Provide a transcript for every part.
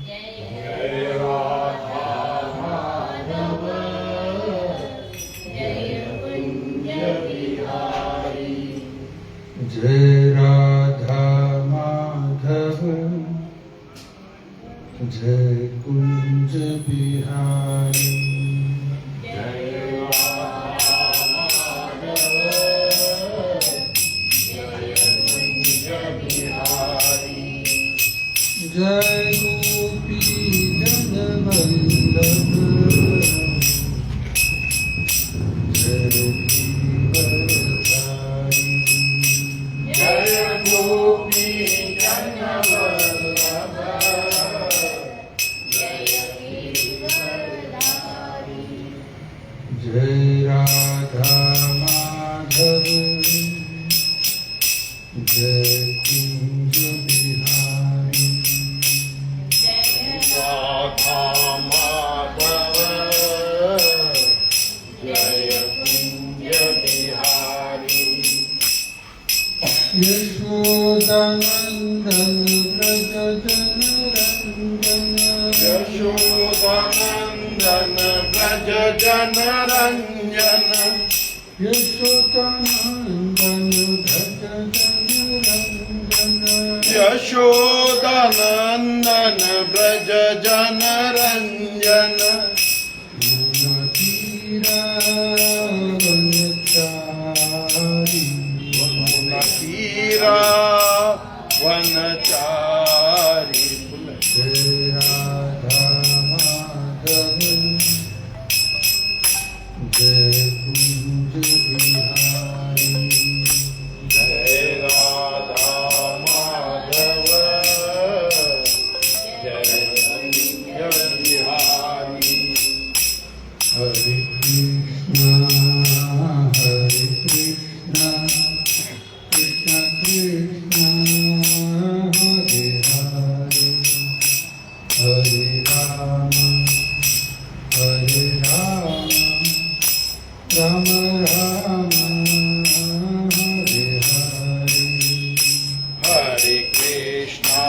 जय राधा माधव जय कुंज बिहारी। जय राधा माधव जय कुंज बिहारी। जय राधा माधव जय कुंज बिहारी। जय गोपी जन वल्लभ जय गिरिवरधारी। जय गोपी जन वल्लभ जय गिरिवरधारी। जय राधा माधव जय कुंज बिहारी। राधा माधव जय कुंज बिहारी। यशोदानंदन व्रज जन रंजन। यशोदानंदन व्रज जन रंजन। यशोदानंदन व्रज जन रंजन। यशोदानंदन व्रज जन रंजन। तीरा वनचारी। जय राधा माधव जय कुंज बिहारी। जय राधा माधव जय कुंज बिहारी। हरे कृष्ण कृष्ण कृष्ण हरे हरे हरे राम राम राम हरे हरे। हरे कृष्णा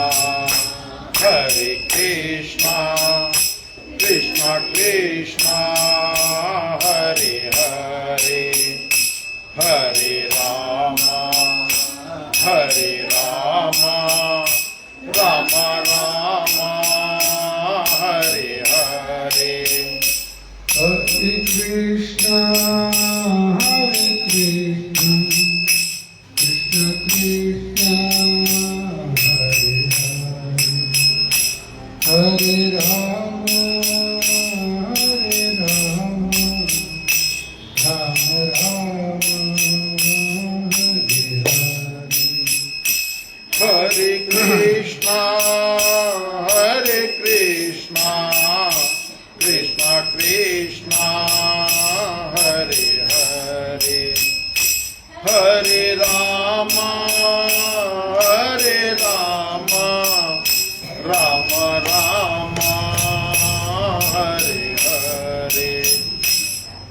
कृष्णा कृष्णा हरे हरे हरे राम राम राम हरे हरे। हरे कृष्ण कृष्ण कृष्ण हरे हरे हरे राम राम राम हरे हरे। हरे कृष्णा कृष्णा कृष्णा हरे हरे हरे राम राम राम हरे हरे।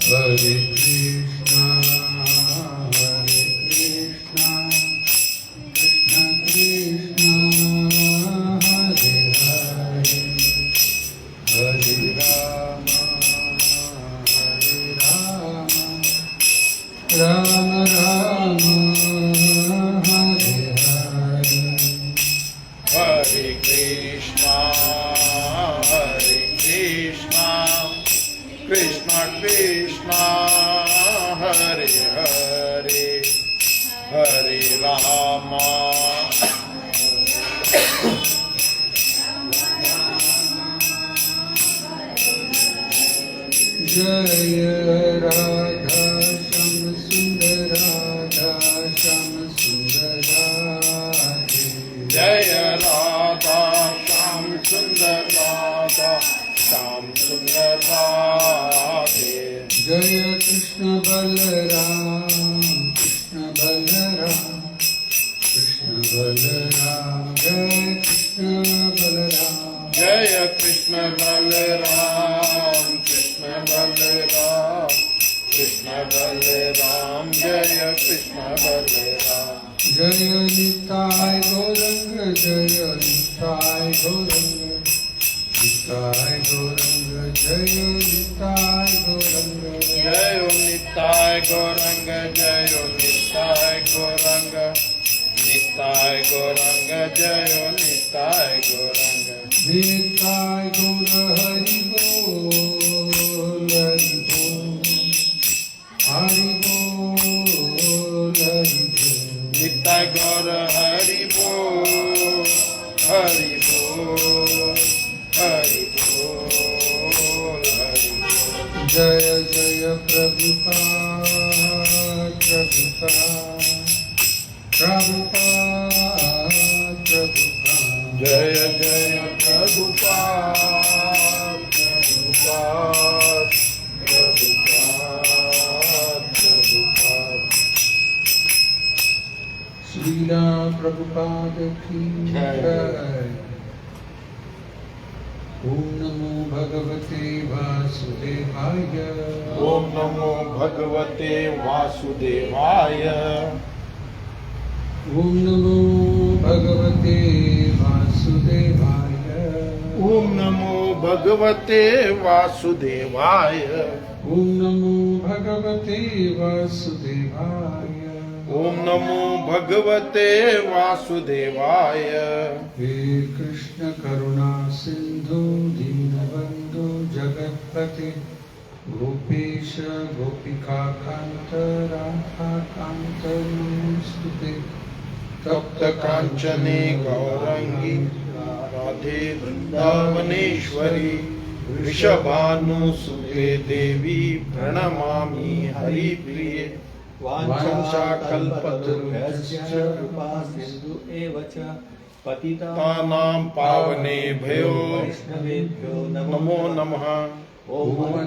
हरे कृष्ण कृष्ण कृष्ण हरे हरे हरे राम राम राम हरे हरे। हरे कृष्णा कृष्णा कृष्णा हरे हरे हरे राम जय राधा श्याम सुंदर राधा श्याम सुंदर राधे। जय राधा श्याम सुंदर राधा श्याम सुंदर राधे। जय कृष्ण बलराम कृष्ण बलराम कृष्ण बलराम जय कृष्ण बलराम। जय कृष्ण बलराम कृष्ण बलराम कृष्ण बलराम जय कृष्ण बलराम। जय निताय गौरंग जय निताय गौरंग निताय गौरंग जय निताय गौरंग जय निताय गौरंग जय निताय गौरंग निताय गौरंग जय निताय गौरंग निताय गौर हरि बोल हरि बोल हरि बोल हरि बोल निताय गौर हरि बोल हरि बोल हरि बोल हरि बोल। जय जय प्रभुपाद प्रभुपाद प्रभुपाद प्रभुपाद जय जय प्रभुपाद प्रभुपाद प्रभुपाद प्रभुपाद। श्रीला प्रभुपाद की जय। ओम नमो भगवते वासुदेवाय ओम नमो भगवते वासुदेवाय ओम नमो भगवते वासुदेवाय ओम नमो भगवते वासुदेवाय ओम नमो भगवते वासुदेवाय ओम नमो भगवते वासुदेवाय। हे कृष्ण करुणा सिंधु दीनबंधु जगत्पते गोपेश गोपिका कांत राधा कांत नमोस्तुते तप्त कांचने गौरंगी राधे वृंदावनेश्वरी वृषभानुसुते देवी प्रणमामि हरिप्रिये वाञ्छाकल्पतरुभ्यश्च कृपा सिन्धु एव च पतितानां पावनेभ्यो वैष्णवेभ्यो नमो नमः। ॐ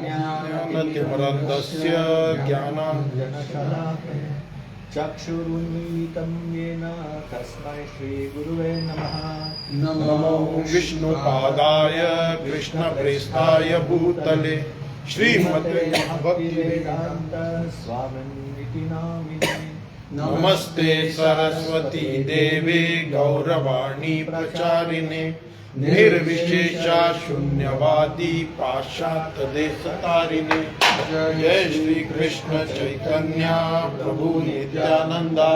ज्ञानतिमिरन्दस्य ज्ञानाञ्जनशलाकया चक्षुरुन्मीलितं येन तस्मै श्रीगुरुवे नमः। नमो विष्णुपादाय कृष्णप्रेष्ठाय भूतले श्रीमते भक्तिवेदान्त स्वामिनिति नामिने नमस्ते सरस्वती देवे गौरवाणी प्रचारिणे निर्विशेषा शून्यवादी पाश्चात्य देशतारिणे। जय श्री कृष्ण चैतन्य प्रभु नित्यानंदा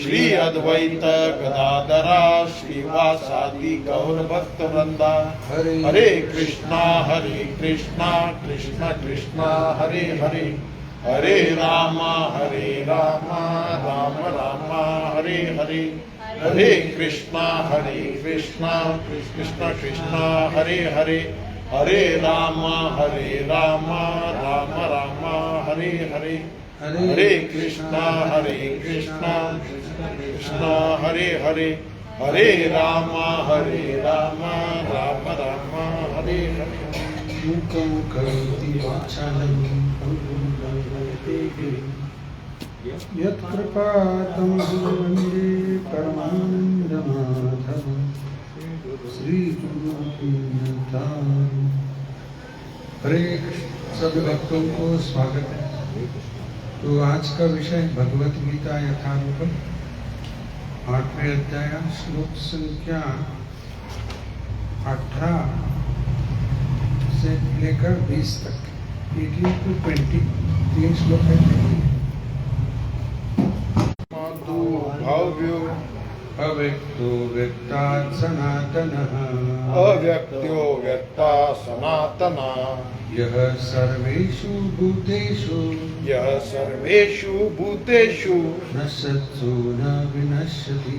श्री अद्वैत गदाधरा श्रीवासादि गौर भक्त वृंदा। हरे कृष्णा कृष्ण कृष्णा हरे हरे हरे राम राम राम हरे हरे हरे कृष्णा कृष्ण कृष्णा हरे हरे हरे राम राम राम हरे हरे हरे कृष्णा कृष्णा हरे हरे हरे राम राम राम हरे हरे। मूकं करोति वाचालं यत्कृपातमहं वन्दे परमानन्दमाधवं श्रीगुरुनाथं। हरे कृष्ण। सभी भक्तों को स्वागत है। तो आज का विषय भगवत गीता यथारूप 8वें अध्याय श्लोक संख्या 18 से लेकर 20 तक 18 to 20 3 श्लोक है। भव्यो अव्यक्तो व्यक्तात् सनातनः अव्यक्तो व्यक्ता सनातना यः सर्वेषु भूतेषु यः सर्वेषु भूतेषु नश्यत्सु न विनश्यति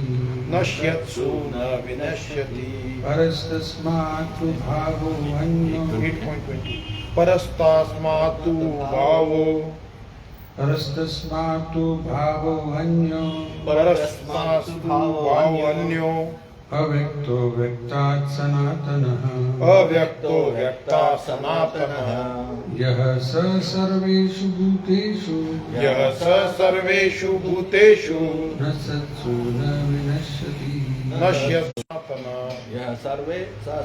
नश्यत्सु न विनश्यति। परस्तस्मात् भावो अन्यो 8.20 परस्तास्मातु भावो परस्तस्मात् भावो अन्यो परस्तास्तु भावो अन्यो अव्यक्तो व्यक्तात् सनातनः अव्यक्तो व्यक्ता सनातनः यः स सर्वेषु भूतेषु यः स सर्वेषु भूतेषु न सत्सु न विनश्यति नश्यति सनातनः यः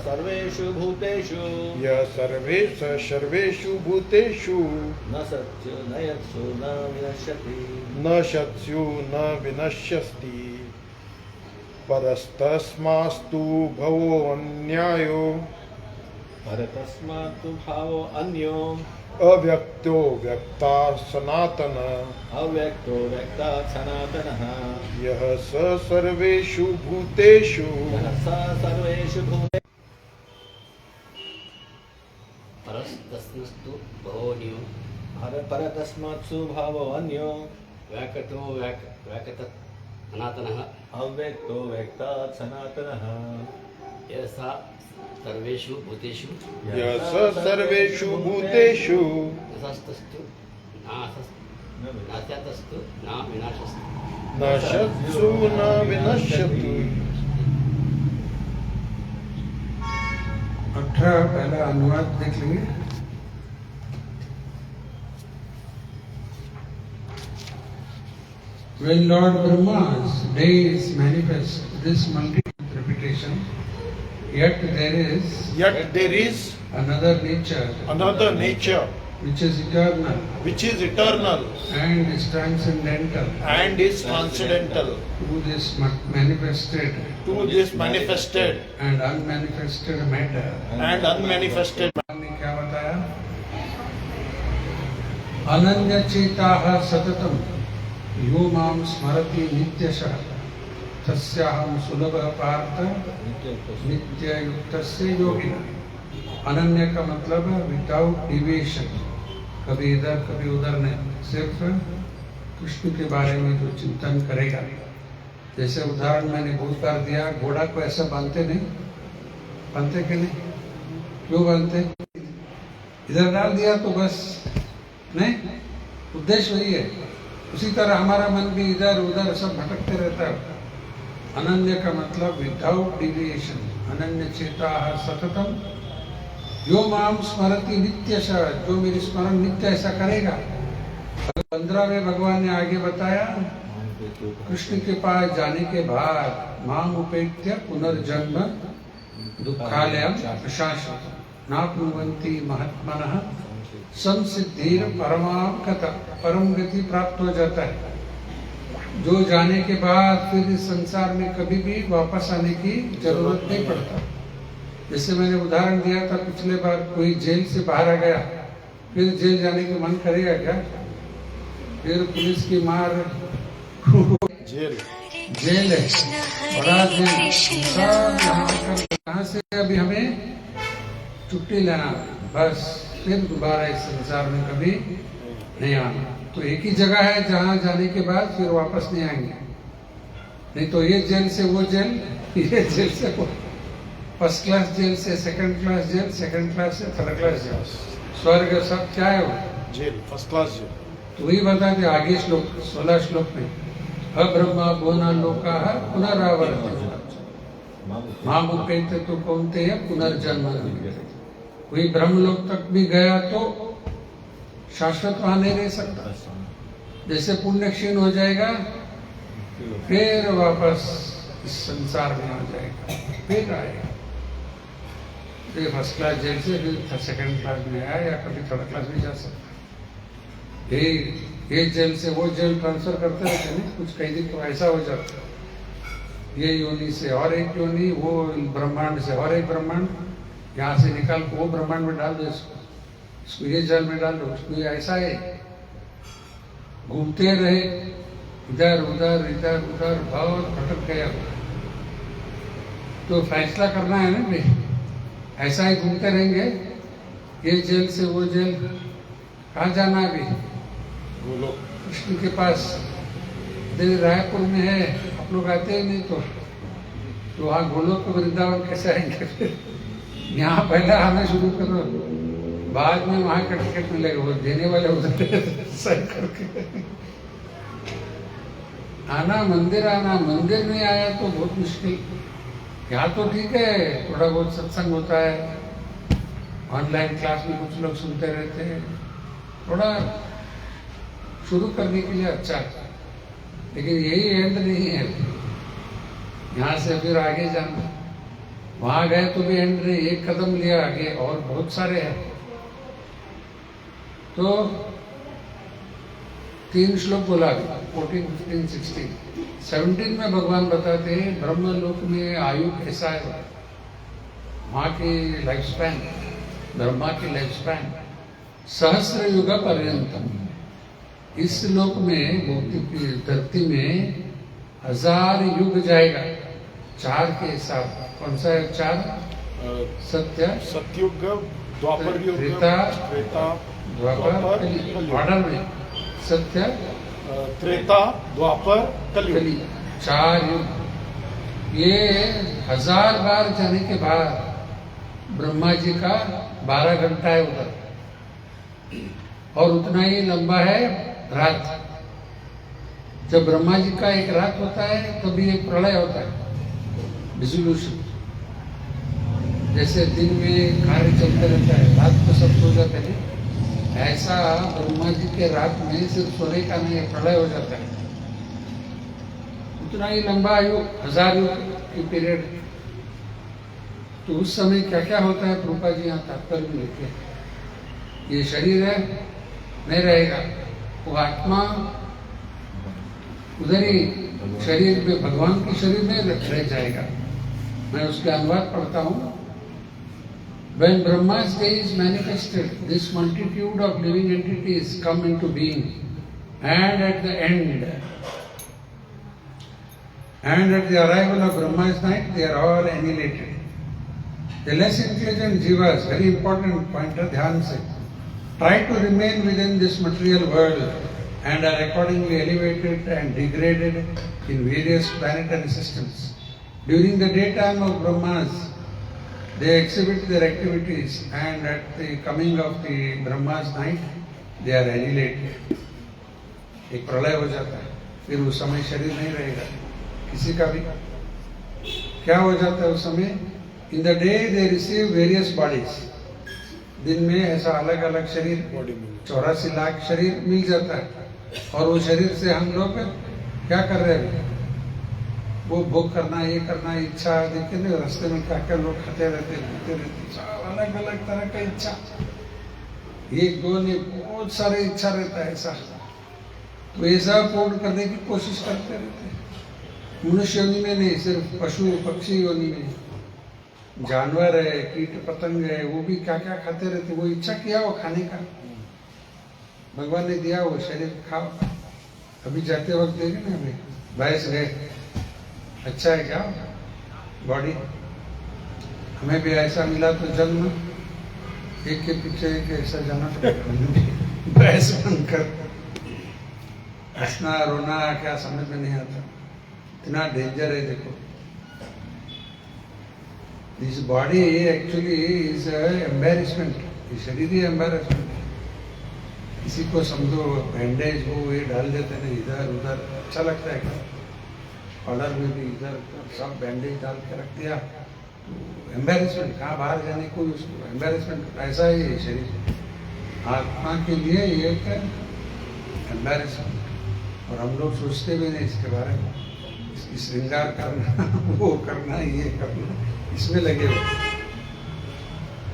सर्वेषु भूतेषु यः सर्वेषु भूतेषु न सत्यो न यत्सु न विनश्यति न शत्स्यु न विनश्यति। परस्तस्मास्तु भवो अन्यायो परतस्मात् तु भावो अन्यो अव्यक्तो व्यक्ता सनातन अव्यक्तो व्यक्तात् सनातनः यः स सर्वेषु भूतेषु यः स सर्वेषु भूतेषु परस्तस्मस्तु भवोऽन्यो परतस्मात्सु भावो अन्यो व्याकटो व्याकट सनातनः अव्यक्तो व्यक्तात् सनातनः यथा सर्वेषु भूतेषु यः स सर्वेषु भूतेषु यथास्तस्तु नास्यातस्तु न विनाशस्तु नश्यत्सु न विनश्यतु। 18 पहला अनुवाद देख लेंगे। When Lord Brahma's days manifest this multi-interpretation, yet there is another nature which is eternal and is transcendental to this manifested and unmanifested matter. ने क्या बताया? अनन्य चेताः सततम यो मां स्मरति नित्यशः तस्याहं सुलभः पार्थ नित्ययुक्तस्य योगिनः। अनन्य का मतलब विदाउट डिविएशन, कभी इधर कभी उधर नहीं, सिर्फ कृष्ण के बारे में जो चिंतन करेगा। जैसे उदाहरण मैंने बहुत बार दिया, घोड़ा को ऐसा बांधते कि नहीं? क्यों बांधते? इधर डाल दिया तो बस नहीं, उद्देश्य वही है। उसी तरह हमारा मन भी इधर उधर सब भटकते रहता है। अनन्य का मतलब विदाउट डिविएशन, अनन्य चेता सततम यो माम स्मरति नित्यशः, जो मेरी स्मरण नित्य ऐसा करेगा। 15वें भगवान ने आगे बताया, कृष्ण के पास जाने के बाद माम उपेत्य पुनर्जन्म दुःखालयं प्रशाश्वत नाप्नुवन्ति महात्मनः संसिद्धिर परमाम कथा, परम गति प्राप्त हो जाता है। जो जाने के बाद फिर इस संसार में कभी भी वापस आने की जरूरत नहीं पड़ता। जैसे मैंने उदाहरण दिया था पिछले बार, कोई जेल से बाहर आ गया, फिर जेल जाने का मन करेगा क्या? फिर पुलिस की मार, जेल है, बड़ा जेल, यहाँ से अभी हमें छुट्टी लेना, बस फिर दोबारा इस संसार में कभी नहीं आना। तो एक ही जगह है जहाँ जाने के बाद फिर वापस नहीं आएंगे। नहीं तो ये जेल से वो जेल, ये जेल से वो, फर्स्ट क्लास जेल से second class jail, second class से थर्ड क्लास जेल, स्वर्ग सब क्या है वो? Jail, first class jail. तो वही बता दे आगे श्लोक 16 श्लोक में, अब्रह्मा भुवना लोका पुनरावर्ति माम उपेत्य तो कौन्तेय पुनर्जन्म। कोई ब्रह्मलोक तक भी गया तो शाश्वत वहां नहीं रह सकता। जैसे पुण्य क्षीण हो जाएगा फिर वापस इस संसार में आ जाएगा, फिर आएगा। तो फर्स्ट क्लास जेल से फिर सेकंड क्लास में आया या कभी थर्ड क्लास भी जा सकता। ये जेल से वो जेल ट्रांसफर करते रहते नहीं, कुछ कैदी तो ऐसा हो जाता, ये योनि से और एक योनि, वो ब्रह्मांड से और एक ब्रह्मांड, यहाँ से निकाल को वो ब्रह्मांड में डाल दो, इसको ये जल में डाल दो, उसको ऐसा है। घूमते रहे इधर उधर इधर उधर, बहुत भटक गया। तो फैसला करना है ना भाई, ऐसा ही घूमते रहेंगे, ये जेल से वो जेल, कहाँ जाना है अभी? कृष्ण के पास। दिल्ली रायपुर में है, आप लोग आते ही नहीं तो वहाँ गोलोक वृंदावन कैसे आएंगे? फिर यहाँ पहले आना शुरू करो, बाद में वहाँ का टिकट मिलेगा, वो देने वाले उधर सही करके आना। मंदिर नहीं आया तो बहुत मुश्किल। यहाँ तो ठीक है, थोड़ा बहुत सत्संग होता है, ऑनलाइन क्लास में कुछ लोग सुनते रहते हैं, थोड़ा शुरू करने के लिए अच्छा है, लेकिन यही एंड नहीं है। यहाँ से फिर आगे जाना, वहां गए तो भी एंड नहीं, एक कदम लिया आगे और बहुत सारे हैं। तो 3 श्लोक बोला, 14, 15, 16, 17 में भगवान बताते हैं ब्रह्म लोक में आयु कैसा है, वहाँ की लाइफ स्पैन ब्रह्मा की लाइफ स्पैन सहस्र युग पर्यंतम। इस लोक में भौतिक धरती में 1000 युग जाएगा। 4 के हिसाब, कौन सा है 4? सत्य, सतयुग, द्वापर युग, त्रेता, द्वापर, कली। ऑर्डर में सत्य, त्रेता, द्वापर, कली, 4 युग। ये 1000 बार जाने के बाद ब्रह्मा जी का 12 घंटा है उधर, और उतना ही लंबा है रात। जब ब्रह्मा जी का एक रात होता है तभी एक प्रलय होता है, डिसोल्यूशन। जैसे दिन में कार्य चलते रहता है, रात को सब सो जाते हैं, ऐसा ब्रह्मा जी के रात में सिर्फ सोने का नहीं, प्रलय हो जाता है। उतना ही लंबा आयु, 1000 युग की पीरियड। तो उस समय क्या क्या होता है प्रभुपाद जी यहाँ तात्पर्य में लिखे। ये शरीर है, नहीं रहेगा, वो आत्मा उधर ही शरीर में, भगवान के शरीर में रह जाएगा। मैं उसके अनुवाद पढ़ता हूँ। When Brahma's day is manifested, this multitude of living entities come into being, and at the end, and at the arrival of Brahma's night, they are all annihilated. The less intelligent jivas, very important pointer, ध्यान से, try to remain within this material world and are accordingly elevated and degraded in various planetary systems. During the daytime of Brahma's, they exhibit their activities, and at the coming of the Brahma's night, they are annihilated. एक प्रलय हो जाता है, फिर उस समय शरीर नहीं रहेगा किसी का भी। क्या हो जाता है उस समय? In the day they receive various bodies. दिन में ऐसा अलग अलग शरीर, 84 लाख शरीर मिल जाता है, और वो शरीर से हम लोग क्या कर रहे हैं? वो भोग करना, ये करना, इच्छा। देखते नहीं रास्ते में क्या क्या लोग खाते रहते, पीते रहते, सब अलग अलग तरह का इच्छा। एक दो नहीं, बहुत सारे इच्छा रहता है ऐसा। तो ऐसा पूर्ण करने की कोशिश करते रहते हैं। मनुष्य योनि में नहीं, सिर्फ पशु पक्षी योनि में, जानवर है, कीट पतंग है, वो भी क्या क्या खाते रहते। वो इच्छा किया वो खाने का, भगवान ने दिया वो शरीर खाओ। अभी जाते वक्त देखे ना, अभी भैंस गए, अच्छा है क्या बॉडी? हमें भी ऐसा मिला तो जन्म, एक के पीछे एक ऐसा जाना पड़ेगा, भैंस बनकर। हंसना रोना क्या समझ में नहीं आता, इतना डेंजर है। देखो, this body actually is embarrassment, ये शरीर ही एम्बेरसमेंट। किसी को समझो बैंडेज वो ये डाल देते ना इधर उधर, अच्छा लगता है क्या? ऑर्डर में भी इधर सब बैंडेज डाल के रख दिया, तो एम्बेरसमेंट। कहाँ बाहर जाने को उसको एम्बेरसमेंट, ऐसा ही है शरीर। आत्मा के लिए ये क्या एम्बेरसमेंट, और हम लोग सोचते भी नहीं इसके बारे में। इसकी श्रृंगार करना, वो करना, ये करना, इसमें लगे हो।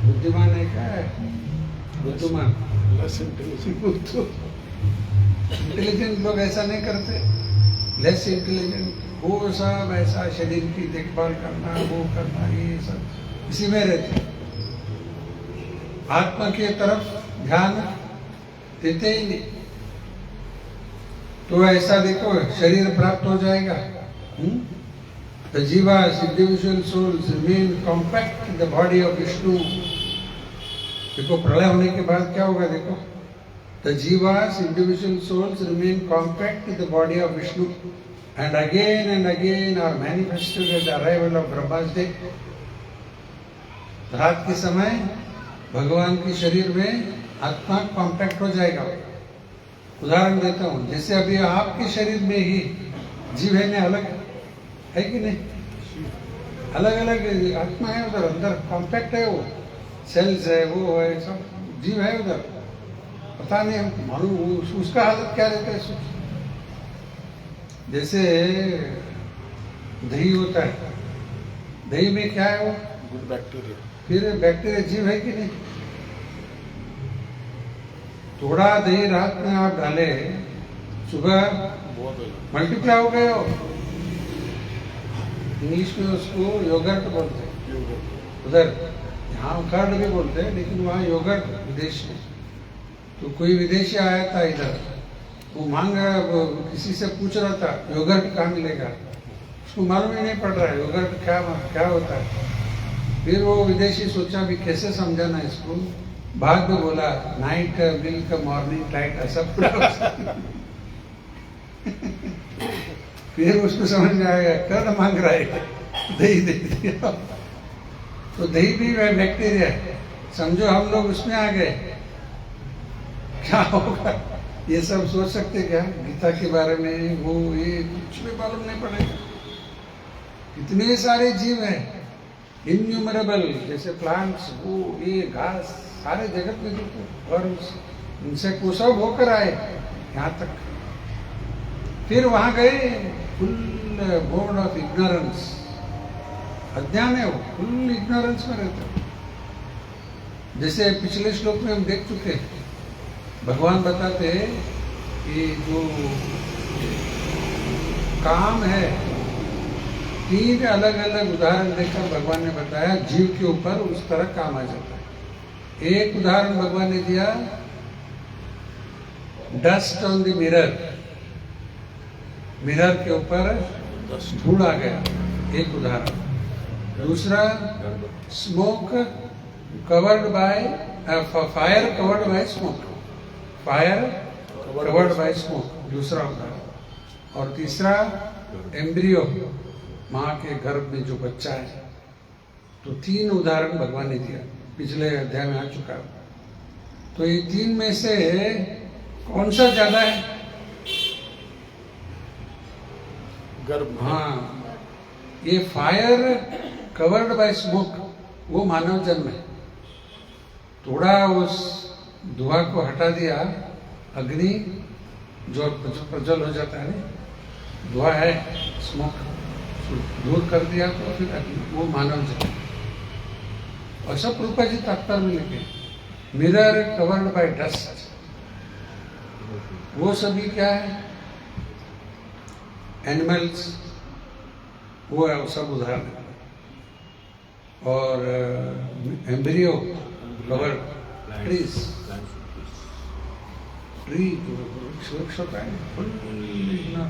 बुद्धिमान है क्या है? बुद्धिमान, इंटेलिजेंट लोग ऐसा नहीं करते। लेस इंटेलिजेंट वो सब ऐसा शरीर की देखभाल करना, वो करना, ये सब इसी में रहते। आत्मा की तरफ ध्यान देते ही नहीं। तो ऐसा देखो, शरीर प्राप्त हो जाएगा। The jivas, individual souls, remain compact in the body of Vishnu. देखो प्रलय होने के बाद क्या होगा? देखो, the jivas, individual souls, remain compact in the body of Vishnu, and again are manifested at the arrival of Brahma's day. रात के समय भगवान के शरीर में आत्मा कॉम्पैक्ट हो जाएगा। उदाहरण देता हूँ, जैसे अभी आपके शरीर में ही जीव है ना, अलग है कि नहीं? अलग अलग आत्मा है उधर, अंदर कॉम्पैक्ट है, वो सेल्स है, वो है, सब जीव है उधर। पता नहीं हमको मालूम उसका हालत क्या रहता है। जैसे दही होता है, दही में क्या है? वो गुड बैक्टीरिया। फिर बैक्टीरिया जीव है कि नहीं? थोड़ा दही रात में आप डाले, सुबह मल्टीप्लाई हो गए हो। इंग्लिश में उसको योगर्ट बोलते हैं। उधर यहाँ कर्ड भी बोलते हैं, लेकिन वहाँ योगर्ट विदेशी। तो कोई विदेशी आया था इधर, वो मांग रहा, वो किसी से पूछ रहा था योगर्ट कहाँ मिलेगा, उसको मालूम ही नहीं पड़ रहा है योगर्ट क्या होता है। फिर वो विदेशी सोचा भी कैसे समझाना इसको, भाग में बोला नाइट मिल्क मॉर्निंग टाइट ऐसा पूरा फिर उसको समझ में आया कर्ड मांग रहा है, दही दे दिया। तो दही भी बैक्टीरिया है, समझो हम लोग उसमें आ गए, क्या होगा ये सब सोच सकते क्या गीता के बारे में, वो ये कुछ भी मालूम नहीं पड़ेगा। इतने सारे जीव हैं इन्यूमरेबल, जैसे प्लांट्स, वो ये घास, सारे जगत में जो, और उनसे वो सब होकर आए यहाँ तक। फिर वहां गए, फुल बोर्ड ऑफ इग्नोरेंस, अज्ञान है वो, फुल इग्नोरेंस में रहते हैं। जैसे पिछले श्लोक में हम देख चुके हैं, भगवान बताते हैं कि जो काम है, 3 अलग अलग उदाहरण देकर भगवान ने बताया जीव के ऊपर उस तरह काम आ जाता है। एक उदाहरण भगवान ने दिया, dust on the mirror, mirror के ऊपर धूल आ गया, एक उदाहरण। दूसरा, smoke covered by fire covered by smoke, fire covered by smoke, दूसरा उदाहरण। और तीसरा, एम्ब्रियो, माँ के गर्भ में जो बच्चा है। तो 3 उदाहरण भगवान ने दिया, पिछले अध्याय में आ चुका। तो ये 3 में से कौन सा ज्यादा है? गर्भ। हाँ, ये फायर कवर्ड बाय स्मोक वो मानव जन्म है। थोड़ा उस धुआं को हटा दिया, अग्नि जो प्रज्वल हो जाता है, धुआं है, स्मोक दूर कर दिया तो फिर अग्नि, वो मानव जन्म। और सब रूपा जी तात्पर्य में लिखे, मिरर कवर्ड बाय डस्ट, वो सभी क्या है? एनिमल्स, वो है, वो सब उदाहरण है। और एम्ब्रियो कवर्ड, ट्रीज, ट्री वृक्ष होता है,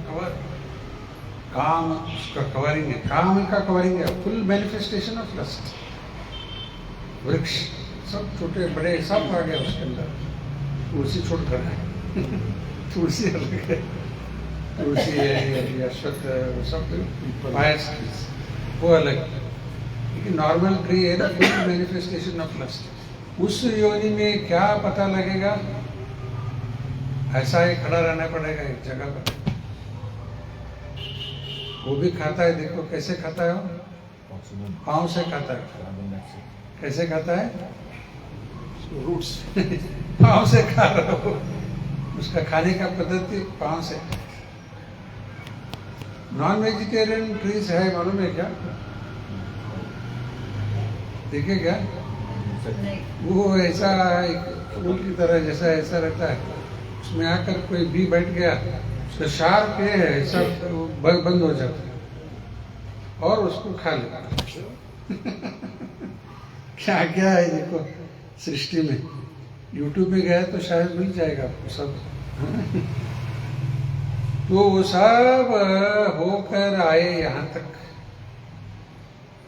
कवर, काम उसका कवरिंग है, काम का कवरिंग है, फुल मैनिफेस्टेशन ऑफ लस्ट। वृक्ष सब छोटे बड़े सब आ गया उसके अंदर, तुलसी छोड़कर है तुलसी अलग है, तुलसी है, अश्वत्थ, सब पायस वो अलग, लेकिन नॉर्मल ट्री है ना, फुल मैनिफेस्टेशन ऑफ लस्ट। उस योनि में क्या पता लगेगा? ऐसा ही खड़ा रहना पड़ेगा एक जगह पर। वो भी खाता है, देखो कैसे खाता है, वो पाँव से खाता है। कैसे खाता है? रूट्स पाँव से खा रहा हो, उसका खाने का पद्धति पाँव से। नॉन वेजिटेरियन ट्रीज है, मालूम है क्या? देखे क्या? वो ऐसा एक फूल की तरह जैसा ऐसा रहता है, उसमें आकर कोई बी बैठ गया, उसका शार्प है सब बंद हो जाता है और उसको खा लेता क्या क्या है देखो सृष्टि में। यूट्यूब में गया तो शायद मिल जाएगा आपको सब तो वो सब होकर आए यहाँ तक,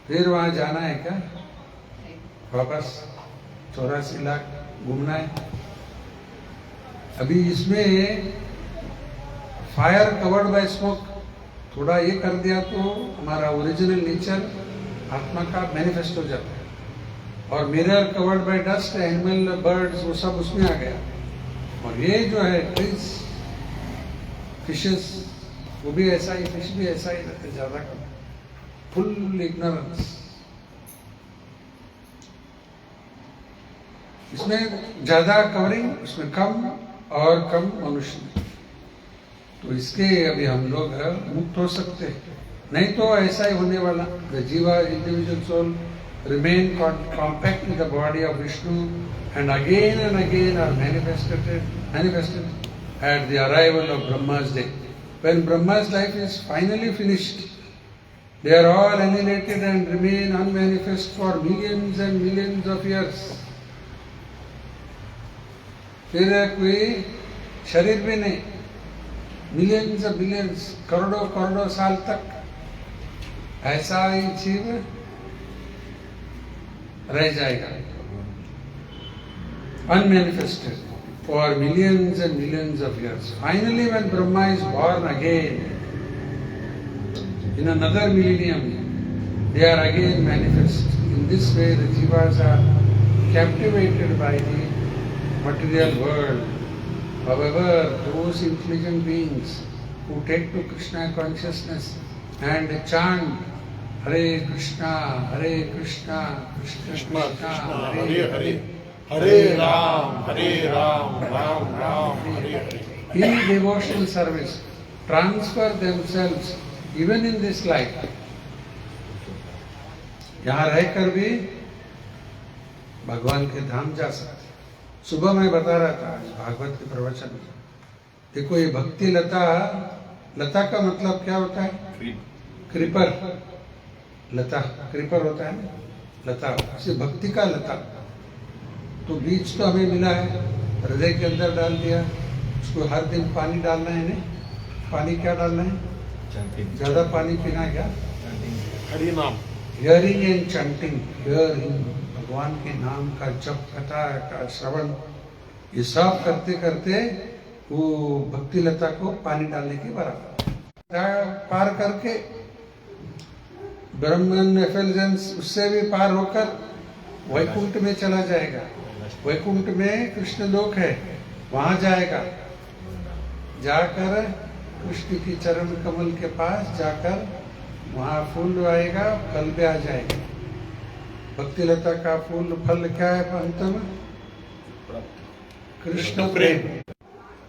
फिर वहां जाना है क्या? वापस 84 लाख घूमना है। अभी इसमें फायर कवर्ड बाय स्मोक थोड़ा ये कर दिया तो हमारा ओरिजिनल नेचर आत्मा का मैनिफेस्ट हो जाता है। और mirror covered by dust, animal, birds, वो सब उसमें आ गया। और ये जो है ट्रीज, फिशेस, वो भी ऐसा ही, फिश भी ऐसा ही रहते, ज्यादा कम, फुल इग्नोरेंस। इसमें ज्यादा कवरिंग, उसमें कम, और कम मनुष्य। तो इसके अभी हम लोग मुक्त हो सकते हैं, नहीं तो ऐसा ही होने वाला। The jiva individual soul remain compact in the body of Vishnu and again are manifested at the arrival of Brahma's day. When Brahma's life is finally finished, They are all annihilated and remain unmanifest for millions and millions of years. फिर कोई शरीर भी नहीं, millions of billions, करोड़ों करोड़ों साल तक ऐसा ही जीव रह जाएगा, unmanifested for millions and millions of years. Finally, when Brahma is born again, in another millennium, they are again manifest. In this way, the jivas are captivated by the material world. However, those intelligent beings who take to Krishna consciousness and chant Hare Krishna, Krishna Krishna, Krishna, Hare Hare, Hare Ram, Ram Ram, Hare Hare. in devotional service, transfer themselves even in this life. यहाँ रहकर भी भगवान के धाम जा सकते। सुबह मैं बता रहा था भागवत के प्रवचन में, देखो ये भक्ति लता, लता का मतलब क्या होता है? क्रीपर, लता क्रीपर होता है ना, लता से भक्ति का लता। तो बीज तो हमें मिला है, हृदय के अंदर डाल दिया, उसको हर दिन पानी डालना है। नहीं, पानी क्या डालना है? ज्यादा पानी पीना है क्या? हरि नाम, हियरिंग एंड चैंटिंग, हियरिंग, भगवान के नाम का जप, कथा का श्रवण, ये सब करते करते वो भक्ति लता को पानी डालने के बराबर। पार करके ब्रह्मन एफिलियंस, उससे भी पार होकर वैकुंठ में चला जाएगा। वैकुंठ में कृष्ण लोक है, वहां जाएगा, जाकर कृष्ण की चरण कमल के पास जाकर वहां फूल आएगा, फल भी आ जाएगा। भक्ति लता का फूल फल क्या है? अंत में कृष्ण प्रेम।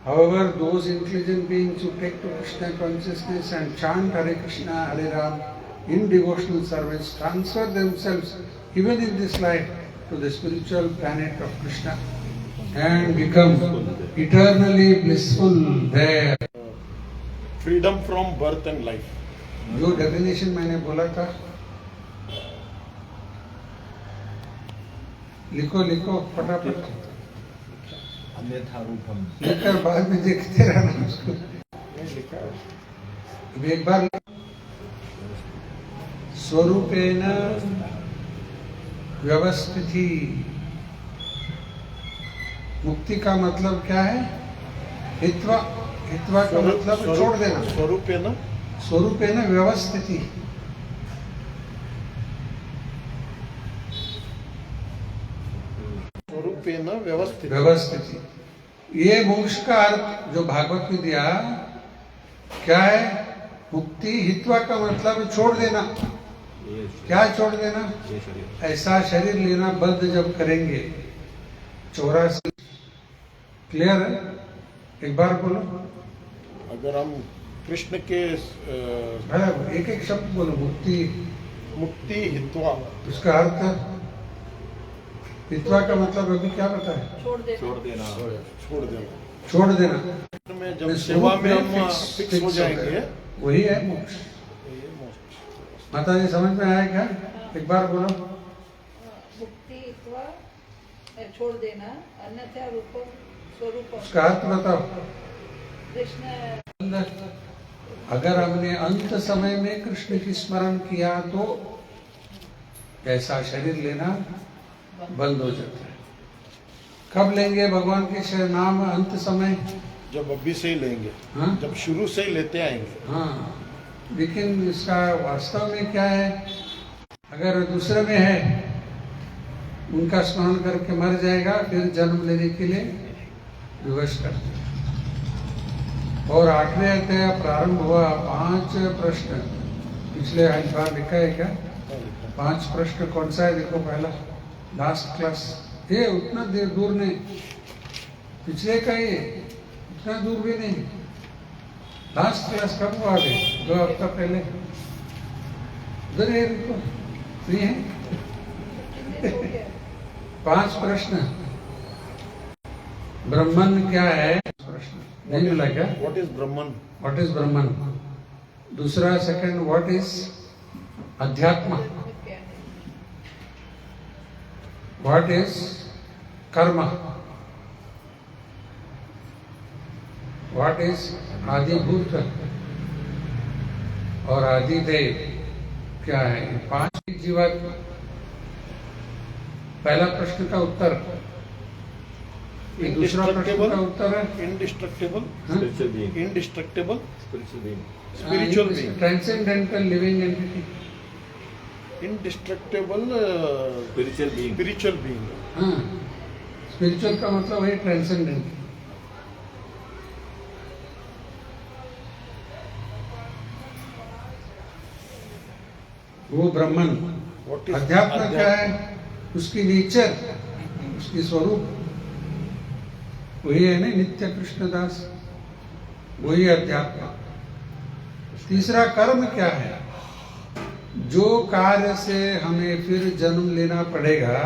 However, those intelligent beings who take to Krishna consciousness and chant Hare Krishna, Hare Ram in devotional service transfer themselves even in this life to the spiritual planet of Krishna and become eternally blissful there. freedom from birth and life. जो definition मैंने बोला था, लिखो लिखो फटाफट, अन्यथा रूपम, लेकर बाद में देखते रहना उसको। अभी एक बार, स्वरूपेण व्यवस्थिति। मुक्ति का मतलब क्या है? हित्वा, हित्वा का मतलब छोड़ देना। स्वरूपेण, स्वरूपेण व्यवस्थिति, स्वरूपेण व्यवस्थित, व्यवस्थिति। ये मोक्ष का अर्थ जो भागवत में दिया क्या है? मुक्ति। हित्वा का मतलब छोड़ देना। क्या छोड़ देना? ऐसा शरीर लेना बंद जब करेंगे। 84 क्लियर है? एक बार बोलो। अगर हम कृष्ण के एक एक शब्द बोलो। मुक्ति, मुक्ति, हित्वा, उसका अर्थ, हित्वा का मतलब अभी क्या बताया? छोड़ देना, छोड़ देना, छोड़ देना। में जब सेवा में हम फिक्स हो जाएंगे, वही है मोक्ष। माता जी समझ में आया क्या? एक बार बोलो। मुक्ति अथवा छोड़ देना, अन्यथा रूपम स्वरूपम। उसका अर्थ बताओ। कृष्ण, अगर हमने अंत समय में कृष्ण की स्मरण किया तो ऐसा शरीर लेना बंद हो जाता है। कब लेंगे भगवान के नाम? अंत समय, जब अभी से ही लेंगे। हाँ? जब शुरू से ही लेते आएंगे। हाँ, लेकिन इसका वास्तव में क्या है? अगर दूसरे में है, उनका स्मरण करके मर जाएगा, फिर जन्म लेने के लिए विवश करते हैं। और 8वें अध्याय प्रारंभ हुआ। 5 प्रश्न पिछले बार लिखा है क्या? 5 प्रश्न कौन सा है? देखो पहला, लास्ट क्लास। ये उतना देर दूर नहीं, पिछले का ही, उतना दूर भी नहीं। लास्ट क्लास कब हुआ? 2 हफ्ता पहले। उधर है, नहीं है? 5 प्रश्न। ब्रह्मन क्या है? प्रश्न नहीं मिला क्या? What is Brahman? What is Brahman? दूसरा, सेकंड, व्हाट इज अध्यात्म. क्या है? What is karma? What is आदिभूत और आदिदेव क्या है? ये 5 जीवात्मा. पहला प्रश्न का उत्तर. ये दूसरा प्रश्न का उत्तर है indestructible, Spiritual being. Indestructible, Spiritual being. Spiritual being. Transcendental living entity. Indestructible Spiritual being. Spiritual being. हाँ, स्पिरिचुअल का मतलब है ट्रांसेंडेंट. वो ब्रह्मन. What is अध्यात्म क्या है? उसकी नेचर, उसकी स्वरूप वही है ना, नित्य कृष्णदास. वही अध्यात्म. तीसरा कर्म क्या है? जो कार्य से हमें फिर जन्म लेना पड़ेगा,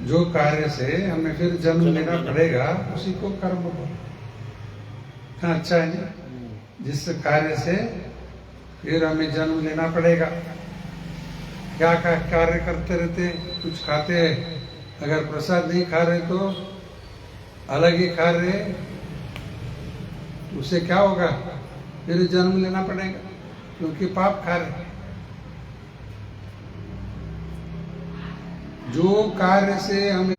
जो कार्य से हमें फिर जन्म लेना पड़ेगा, उसी को कर्म बोलो. हाँ, अच्छा है ना. जिस कार्य से फिर हमें जन्म लेना पड़ेगा. क्या कार्य करते रहते, कुछ खाते, अगर प्रसाद नहीं खा रहे तो अलग ही खा रहे, उससे क्या होगा? फिर जन्म लेना पड़ेगा, क्योंकि पाप खा रहे. जो कार्य से हमें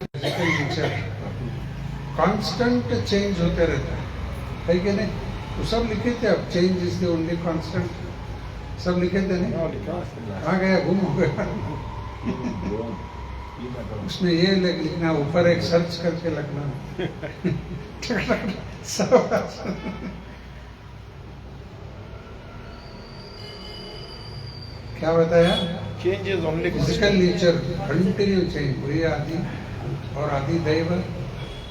कांस्टेंट चेंज होते रहता है कि नहीं? तो सब लिखे थे. अब change is the only constant, सब लिखे थे नहीं? कहाँ गया? गुम हो गया. उसमें ये लिखना, ऊपर एक सर्च करके लगना. सब क्या बताया? Change is only physical nature continue change. वही आदि और आदि दैव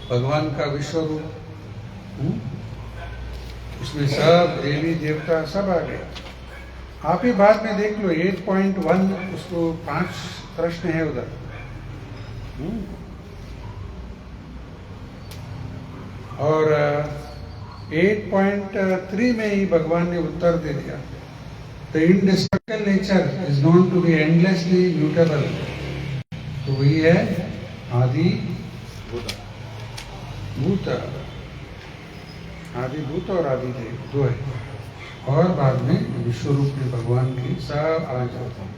भगवान का विश्व रूप. उसमें सब देवी देवता सब आ गए. आप ही बाद में देख लो 8.1, उसको 5 प्रश्न है उधर. और 8.3 में ही भगवान ने उत्तर दे दिया. The indestructible nature is known to be endlessly mutable. तो वही है आदि भूत. आदि भूत और आदि देव दो है. और बाद में विश्व रूप में भगवान की सब आ जाते हैं.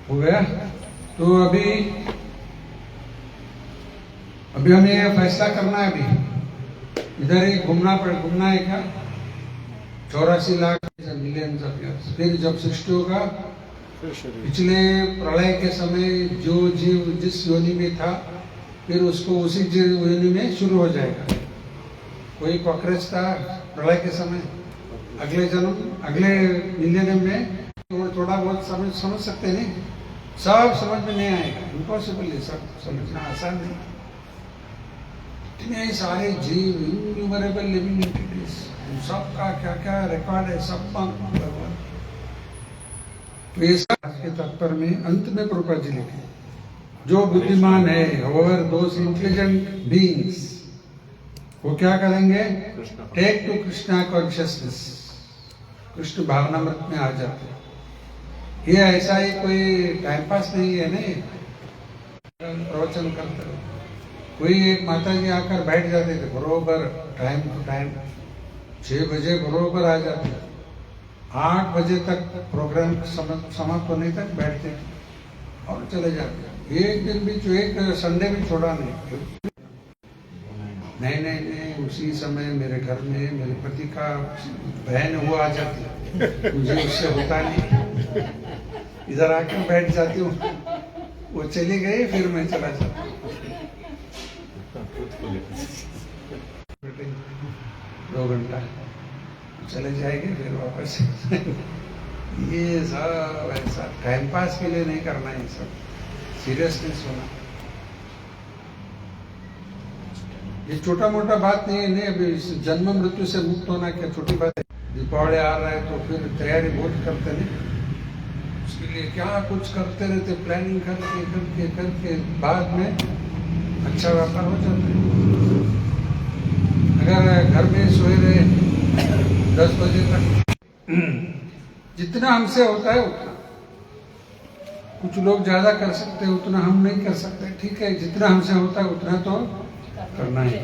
हो गया. तो अभी हमें यह फैसला करना है. अभी इधर ही घूमना है क्या? 84 लाख मिलियंस ऑफ ईयर्स. फिर जब सृष्टि होगा, पिछले प्रलय के समय जो जीव जिस योनि में था, फिर उसको उसी जीव योनि में शुरू हो जाएगा. कोई कॉकरोच था प्रलय के समय, अगले जन्म, अगले मिलियनियम में थोड़ा बहुत समझ सकते नहीं. सब समझ में नहीं आएगा. इम्पॉसिबल है. सब समझना आसान नहीं. इतने सारे जीव, इन्यूमरेबल लिविंग एंटिटीज, सबका क्या क्या रिकॉर्ड है, सब भगवान. तो ये के तात्पर्य में अंत में प्रभुपाद जी लिखे, जो बुद्धिमान है, however those intelligent beings, वो क्या करेंगे? Take to Krishna consciousness. Krishna भावनामृत में आ जाते हैं. ये ऐसा ही कोई टाइम पास नहीं है. नहीं प्रवचन करते रहो. कोई एक माता जी आकर बैठ जाते थे बरोबर टाइम टू टाइम. 6 बजे बरोबर आ जाते. 8 बजे तक प्रोग्राम समाप्त होने तक बैठते और चले जाते. एक दिन भी, एक संडे भी छोड़ा नहीं. नहीं, उसी समय मेरे घर में मेरे पति का बहन वो आ जाती है, मुझे उससे होता नहीं. इधर आकर बैठ जाती हूँ, वो चली गई, फिर मैं चला जाता हूँ. 2 घंटा चले जाएंगे, फिर वापस. ये सब ऐसा टाइम पास के लिए नहीं करना. ये सब सीरियसनेस होना. ये छोटा मोटा बात नहीं है. नहीं, अभी जन्म मृत्यु से मुक्त होना क्या छोटी बात है? दीपावली आ रहा है तो फिर तैयारी बहुत करते नहीं. उसके लिए क्या कुछ करते रहते, प्लानिंग करके बाद में अच्छा व्यापार हो जाता है. अगर घर में सोए रहे 10 बजे तक, जितना हमसे होता है उतना। कुछ लोग ज्यादा कर सकते हैं, उतना हम नहीं कर सकते। ठीक है, जितना हमसे होता है उतना तो करना ही।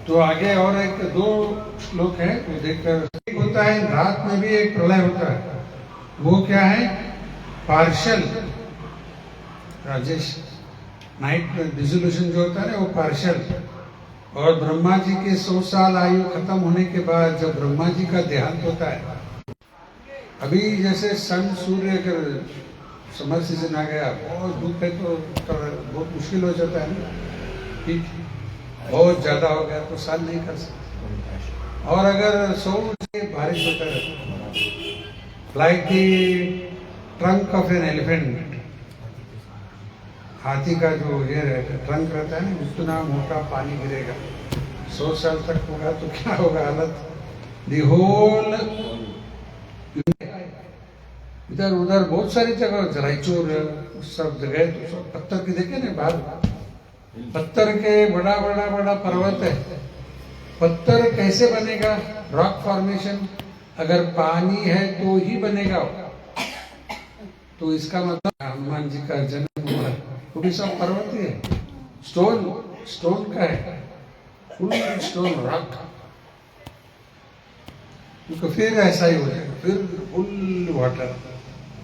तो आगे और एक दो श्लोक है, वो देखकर एक होता है रात में भी एक प्रलय होता है। वो क्या है? पार्शल राजेश, नाइट डिसोल्यूशन जो होता है ना, वो पार्शल। और ब्रह्मा जी के 100 साल आयु खत्म होने के बाद जब ब्रह्मा जी का देहांत होता है, अभी जैसे सन सूर्य अगर समर सीजन आ गया, बहुत धूप है तो बहुत मुश्किल हो जाता है ना, ठीक, बहुत ज्यादा हो गया तो साल नहीं कर सकते। और अगर 100 से बारिश होता है, like the trunk of an elephant, हाथी का जो ये ट्रंक रहता है ना, उतना मोटा पानी गिरेगा, 100 साल तक होगा तो क्या होगा हालत। द होल इधर उधर बहुत सारी जगह, रायचूर सब जगह तो सब पत्थर के देखे ना, बाहर पत्थर के बड़ा बड़ा बड़ा पर्वत है। पत्थर कैसे बनेगा? रॉक फॉर्मेशन, अगर पानी है तो ही बनेगा। तो इसका मतलब हनुमान जी का जन्म हुआ, वो भी सब पर्वत ही है, स्टोन का है, फुल स्टोन रॉक। तो फिर ऐसा ही हो जाएगा, फिर फुल वाटर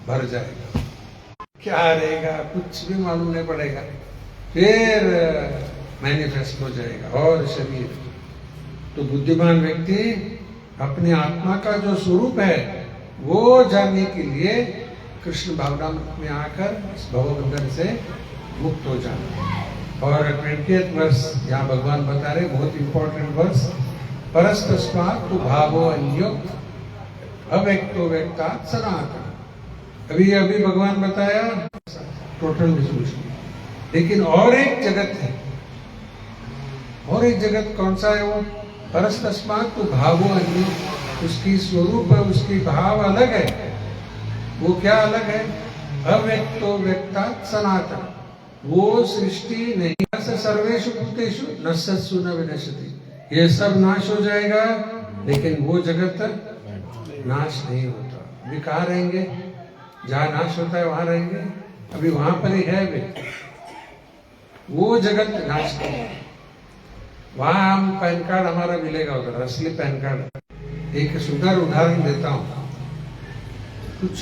भर जाएगा, क्या रहेगा कुछ भी मालूम नहीं पड़ेगा। फिर मैनिफेस्ट हो जाएगा और शरीर। तो बुद्धिमान व्यक्ति अपनी आत्मा का जो स्वरूप है वो जानने के लिए कृष्ण भावना में आकर इस भवबंधन से मुक्त हो जाना। और 20th वर्ष यहाँ भगवान बता रहे, बहुत इंपॉर्टेंट वर्ष, परस्तस्मात् तु भावो अन्यो अव्यक्तो व्यक्तात् सनातन। अभी अभी भगवान बताया टोटल डिसोल्यूशन, लेकिन और एक जगत है, और एक जगत कौन सा है? वो परस्तस्मात् तु भावो अन्यो, उसकी स्वरूप है, उसकी भाव अलग है। वो क्या अलग है? अव्यक्तो व्यक्तात् सनातन। वो सृष्टि नहीं, सर्वेषु भूतेषु नश्यत्सु न विनश्यति, ये सब नाश हो जाएगा, लेकिन वो जगत नाश नहीं होता। अभी कहाँ रहेंगे? जहाँ नाश होता है वहां रहेंगे, अभी वहां पर ही है वे। वो जगत नाश नहीं, वहां हम पैन कार्ड हमारा मिलेगा उधर, असली पैन कार्ड। एक सुंदर उदाहरण देता हूं। कुछ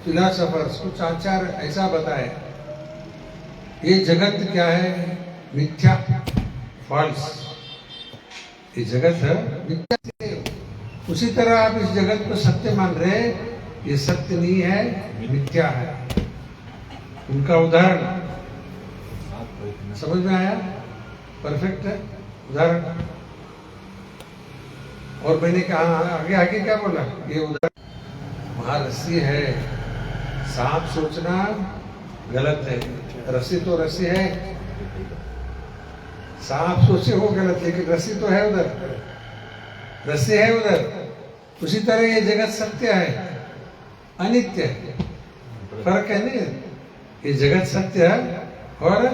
फिलोसोफर्स, कुछ आचार्य ऐसा बताए, ये जगत क्या है? मिथ्या, फॉल्स। ये जगत है मिथ्या। उसी तरह आप इस जगत को सत्य मान रहे, ये सत्य नहीं है, मिथ्या है। उनका उदाहरण समझ में आया? परफेक्ट है उदाहरण। और मैंने कहा आगे आगे क्या बोला? ये उदाहरण, वहां रस्सी है, सांप सोचना गलत है, रस्सी तो रस्सी है। सांप सोचे वो गलत, लेकिन रस्सी तो है उधर, रस्सी है उधर। उसी तरह ये जगत सत्य है, अनित्य है। फर्क है नहीं? ये जगत सत्य है और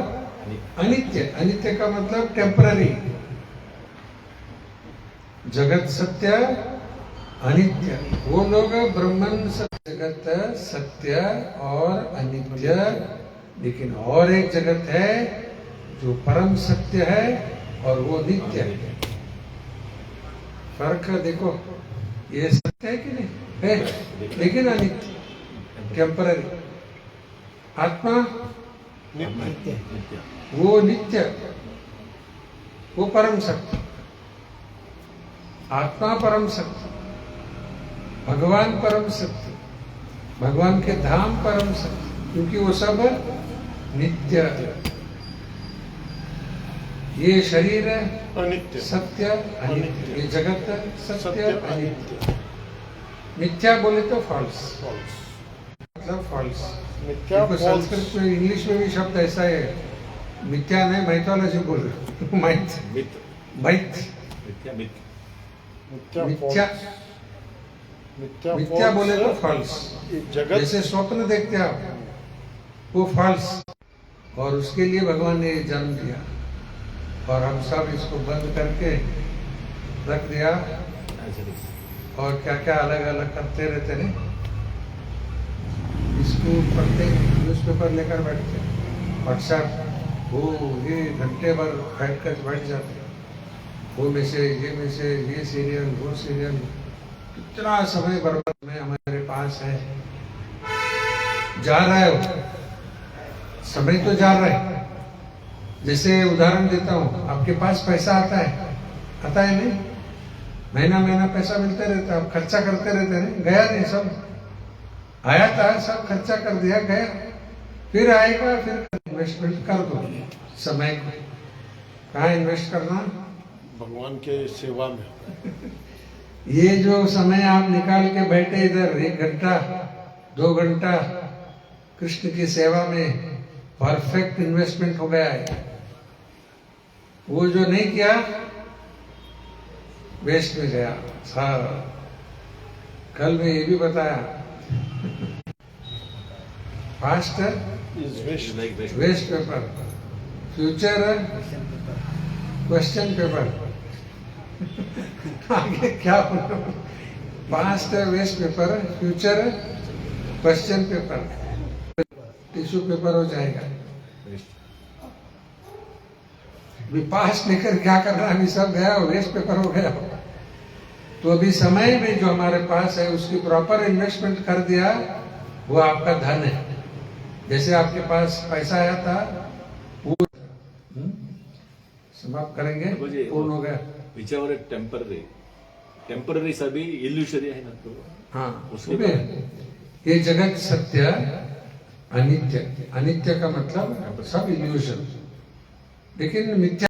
अनित्य। अनित्य का मतलब टेम्पररी। जगत सत्य, अनित्य। वो लोग ब्रह्मन सत्य, जगत सत्य और अनित्य, लेकिन और एक जगत है जो परम सत्य है और वो नित्य है। फर्क देखो, ये सत्य है कि नहीं है, लेकिन अनित्य, टेम्पररी। आत्मा नित्य, वो नित्य, वो परम सत्य। आत्मा परम सत्य, भगवान परम सत्य, भगवान के धाम परम सत्य, क्योंकि वो सब नित्य है। ये शरीर है अनित्य, सत्य अनित्य, ये जगत सत्य सत्य अनित्य। मिथ्या बोले तो फॉल्स, फॉल्स। मतलब फॉल्स। मिथ्या, देखो फॉल्स। संस्कृत में, इंग्लिश में भी शब्द ऐसा है, मिथ्या नहीं, माइथोलॉजी बोल रहे, माइथ, माइथ, मिथ्या, मिथ्या, मिथ्या, मिथ्या बोले तो फॉल्स। फॉल्स। ये जगत, जैसे स्वप्न देखते आप, वो फॉल्स, और उसके लिए भगवान ने जन्म दिया, और हम सब इसको बंद करके रख दिया और क्या क्या अलग अलग करते रहते हैं। इसको पढ़ते न्यूज़पेपर लेकर बैठते, व्हाट्सएप वो ये घंटे भर बैठ जाते, वो मैसेज ये सीरियल वो सीरियल, कितना समय बर्बाद में हमारे पास है। जा रहा है वो समय तो जा रहा है। जैसे उदाहरण देता हूँ, आपके पास पैसा आता है नहीं, महीना पैसा मिलते रहता है, आप खर्चा करते रहते हैं, गया नहीं, सब आया था सब खर्चा कर दिया, गया, फिर आएगा, फिर इन्वेस्टमेंट कर दो समय को। कहाँ इन्वेस्ट करना? भगवान के सेवा में। ये जो समय आप निकाल के बैठे इधर 1 घंटा 2 घंटा कृष्ण की सेवा में, परफेक्ट इन्वेस्टमेंट हो गया है। वो जो नहीं किया वेस्ट में गया सारा। कल मैं ये भी बताया, past is waste. Waste paper, future question paper. आगे क्या बोलो? Past waste paper, future question paper, tissue paper हो जाएगा। अभी पास्ट लेकर क्या करना, अभी सब गया, वेस्ट पेपर हो गया। तो अभी समय में जो हमारे पास है उसकी प्रॉपर इन्वेस्टमेंट कर दिया, वो आपका धन है। जैसे आपके पास पैसा आया था वो समाप्त करेंगे, पूर्ण हो गया। विचार टेम्पररी सभी इल्यूशरी है ना, तो हाँ, उसके बाद ये जगत सत्य अनित्य, अनित्य का मतलब सब इल्यूशन, लेकिन मिथ्या